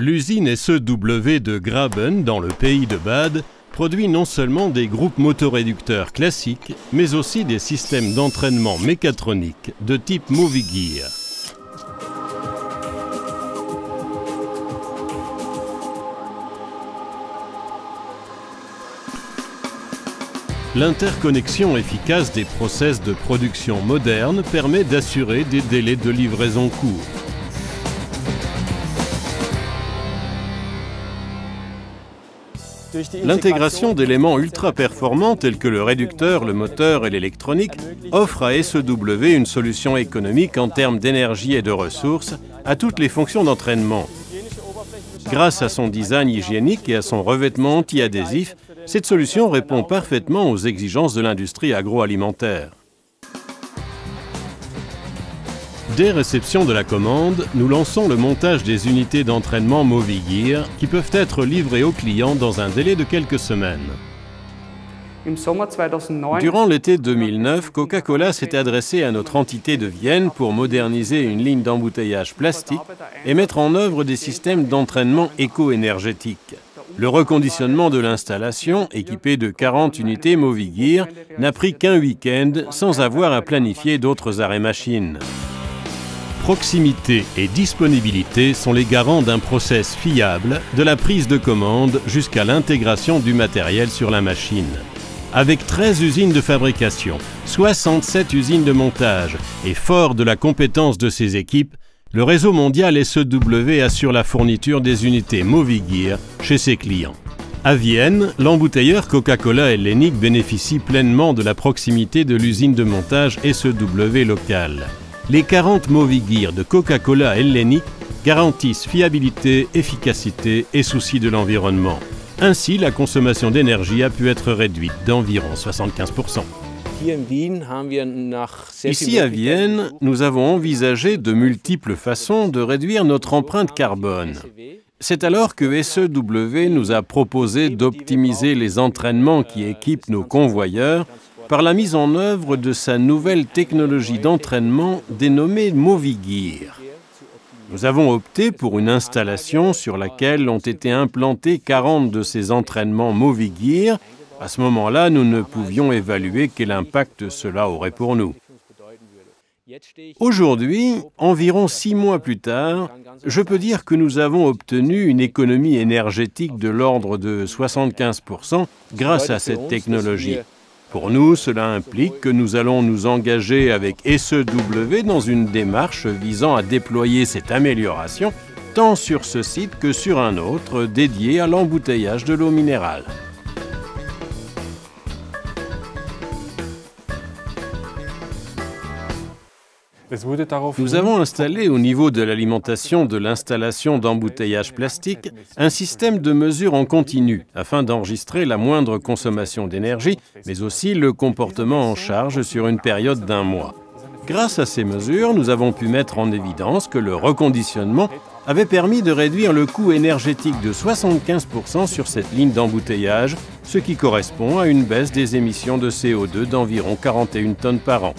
L'usine SEW de Graben, dans le pays de Bade, produit non seulement des groupes motoréducteurs classiques, mais aussi des systèmes d'entraînement mécatronique de type Movie Gear. L'interconnexion efficace des process de production modernes permet d'assurer des délais de livraison courts. L'intégration d'éléments ultra-performants tels que le réducteur, le moteur et l'électronique offre à SEW une solution économique en termes d'énergie et de ressources à toutes les fonctions d'entraînement. Grâce à son design hygiénique et à son revêtement anti-adhésif, cette solution répond parfaitement aux exigences de l'industrie agroalimentaire. Dès réception de la commande, nous lançons le montage des unités d'entraînement Movie Gear qui peuvent être livrées aux clients dans un délai de quelques semaines. Durant l'été 2009, Coca-Cola s'est adressé à notre entité de Vienne pour moderniser une ligne d'embouteillage plastique et mettre en œuvre des systèmes d'entraînement éco-énergétiques. Le reconditionnement de l'installation, équipée de 40 unités Movie Gear, n'a pris qu'un week-end sans avoir à planifier d'autres arrêts machines. Proximité et disponibilité sont les garants d'un process fiable, de la prise de commande jusqu'à l'intégration du matériel sur la machine. Avec 13 usines de fabrication, 67 usines de montage et fort de la compétence de ses équipes, le réseau mondial SEW assure la fourniture des unités Movie Gear chez ses clients. À Vienne, l'embouteilleur Coca-Cola Hellenic bénéficie pleinement de la proximité de l'usine de montage SEW locale. Les 40 Movie Gear de Coca-Cola Hellenic garantissent fiabilité, efficacité et souci de l'environnement. Ainsi, la consommation d'énergie a pu être réduite d'environ 75%. Ici à Vienne, nous avons envisagé de multiples façons de réduire notre empreinte carbone. C'est alors que SEW nous a proposé d'optimiser les entraînements qui équipent nos convoyeurs par la mise en œuvre de sa nouvelle technologie d'entraînement dénommée Movie Gear. Nous avons opté pour une installation sur laquelle ont été implantés 40 de ces entraînements Movie Gear. À ce moment-là, nous ne pouvions évaluer quel impact cela aurait pour nous. Aujourd'hui, environ 6 mois plus tard, je peux dire que nous avons obtenu une économie énergétique de l'ordre de 75% grâce à cette technologie. Pour nous, cela implique que nous allons nous engager avec SEW dans une démarche visant à déployer cette amélioration, tant sur ce site que sur un autre dédié à l'embouteillage de l'eau minérale. Nous avons installé au niveau de l'alimentation de l'installation d'embouteillage plastique un système de mesure en continu afin d'enregistrer la moindre consommation d'énergie, mais aussi le comportement en charge sur une période d'1 mois. Grâce à ces mesures, nous avons pu mettre en évidence que le reconditionnement avait permis de réduire le coût énergétique de 75% sur cette ligne d'embouteillage, ce qui correspond à une baisse des émissions de CO2 d'environ 41 tonnes par an.